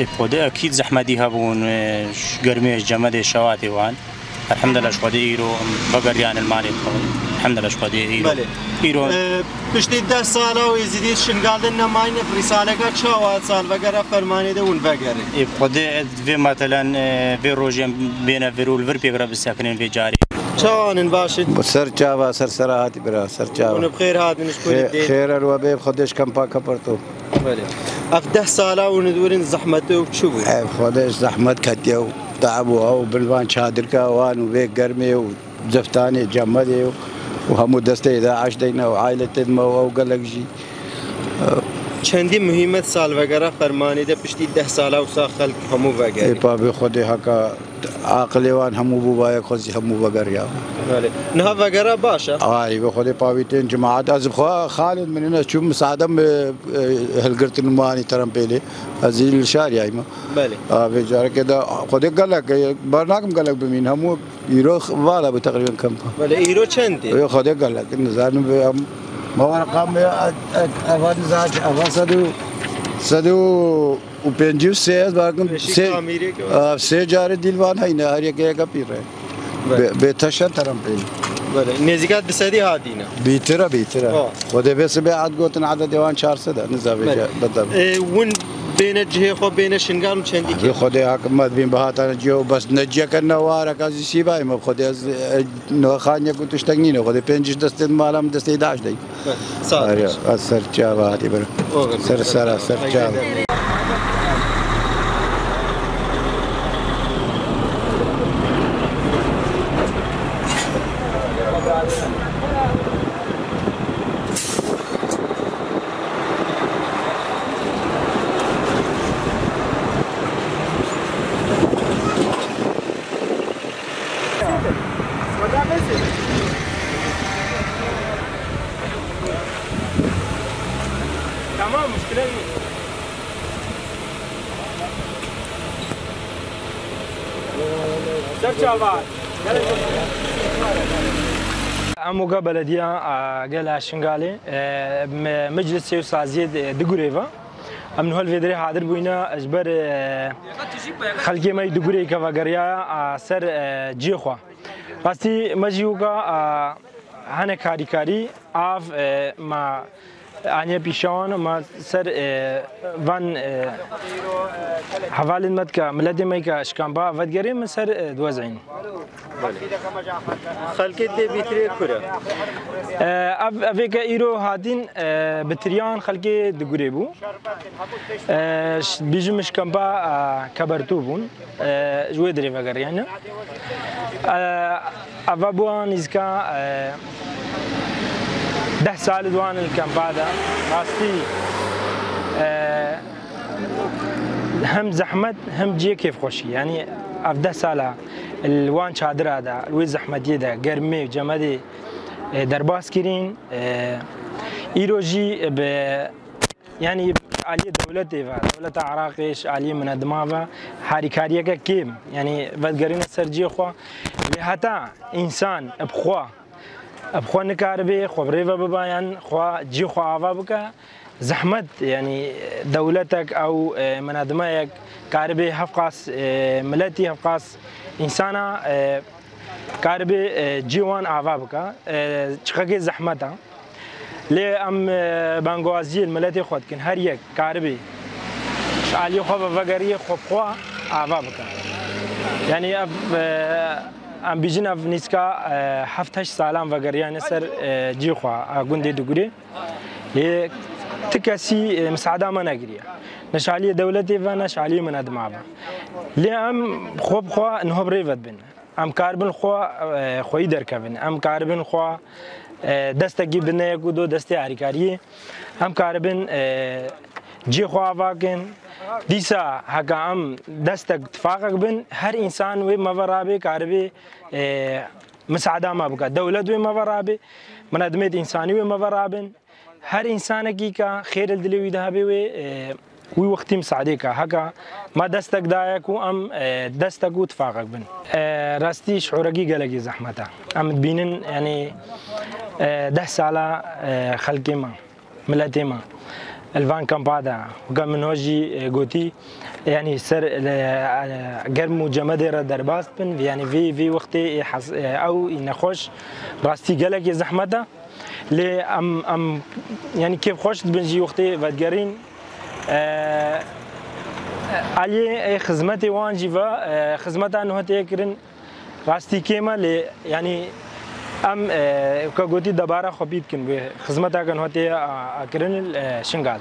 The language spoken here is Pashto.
خدا اكيد زحمتي هبون قرميش جمد شواتي وان الحمد لله شو ايرو بقر يعني المالي الحمد لله شو ايرو ايرو بشتي 10 ساله ويزيد شنقال لنا ماين برساله كات شوات سال بقر فرماني دون بقر خدا في مثلا في روجين بين فيرول فير بيقرا بالساكنين في جاري شلون باشد سر جاوا سر سراتي برا سر جاوا ونبخير هاد نشكر الدين خير الوبي خدش كم با كبرتو بله افده ساله وندورن زحمته وشو خدش زحمت كتيو تعبوا او بالوان شادر كوان وبيك قرمي وزفتاني جمدي وهم دسته 11 دينا وعائله ما او قلقجي چندی مهمت سال وغیرہ فرمانی ده پشتی 10 ساله وسا خلق همو وغیرہ ای پا خودی حقا عقلی وان همو بوبای خودی همو وغیرہ بله نه وغیرہ باشه آی به خودی پاویتین جماعت از خالد من هنا شو مساعدم هلقرت الماني ترم بيلي ازيل الشارع ايما بله في جاره كده خودی قال لك برنامج قال لك بمين همو يرو والا تقريبا كم بله ايرو چنده خودی قال لك نزار ما هو رقم أفاد زاج أفاد سدو وبنجيب سيز باكم سي جار ديلوان هاي نهار يكيا كبيرة بتشان ترام بين بله نزيكات بسدي هادينا بيترا وده بس بعد قوتنا عدد ديوان 400 نزابي بالضبط ون بين الجهة خو بين الشنغال وشندي كي خدي حكمت بين بهاتنا جو بس نجيا كنا وارا كازي سيباي ما خدي نو خانيا كنت تشتغنين خدي بنجش دست مالام دست 11 دي صار سر جاوا هاتي بر سر جاوا تمام مشكلة أموجا بلدية قال شنغالي مجلس سياسي دغوريفا أمن هالفيدري حاضر بينا أجبر خلقي ما يدغوري كفاجريا سر جيخوا بسي مجيوكا هن كاري آف ما آنیا پیشان ما سر وان حوالي مد که ملت می که اشکانبا ودگری من سر دوازعين. خلقت ده بیتری کره. اوه که ایرو هادین بتریان خلقی دگوری بو. بیجم اشکانبا کبرتو بون. جوی دری وگری یعنی. اوه بوان ایزکا 10 سال دوان الكامبادا راستي هم زحمت هم جي كيف خوشي يعني اف 10 سال الوان شادر هذا الوي زحمتي ده قرمي جمدي درباس كرين ايروجي ب يعني علي دولة عراقيش علي من دماغه حركاريه كيم يعني بدقرين سرجي خو لهتا انسان بخوا أبخوا نكاربي خبريفا بباين خوا جي خوا عفا بكا زحمت يعني دولتك أو منادمايك كاربي هفقاس ملتي هفقاس إنسانا كاربي جيوان عفا بكا شخاكي زحمتا لي أم بانغوازي الملتي خود كن هر يك كاربي شعالي خوا بفقري خوا عفا بكا يعني ام بیجن اف نیسکا 7 سالان وگریان سر جی خوا گنده دگوری یه تکسی مساعده ما نگریه نشالی دولتی و نشالی من ادماغ لی ام خوب خوا نهب ریفت بین ام کاربن خوا خوی درکبن ام کاربن خوا دست کی بنه یکو دسته حرکاری ام کاربن جی خوا واقعن دیسا هکام دستک اتفاقک بن هر انسان و مورابه کاربه مساعده ما بکا دولت و مورابه منظمه انسانی و مورابن هر انسان کی کا خیر الدلوی ده به وی وقتی مساعده کا هکا ما دستک دایکو ام دستکو اتفاقک بن راستی شعورگی گلگی زحمته ام بینن یعنی 10 ساله خلقی ما ملتی ما الفان كامبادا وكم من هوجي قوتي يعني سر قرم وجمد را درباست بن يعني في وقتي او نخوش راستي قالك زحمته لي ام يعني كيف خوش بنجي وقتي فدقرين علي خدمتي وان جيفا خدمتها انه تيكرن راستي كيما لي يعني ام كقولتي دبارة خبيت كن بخدمتها كان هوتي اكرن الشنغال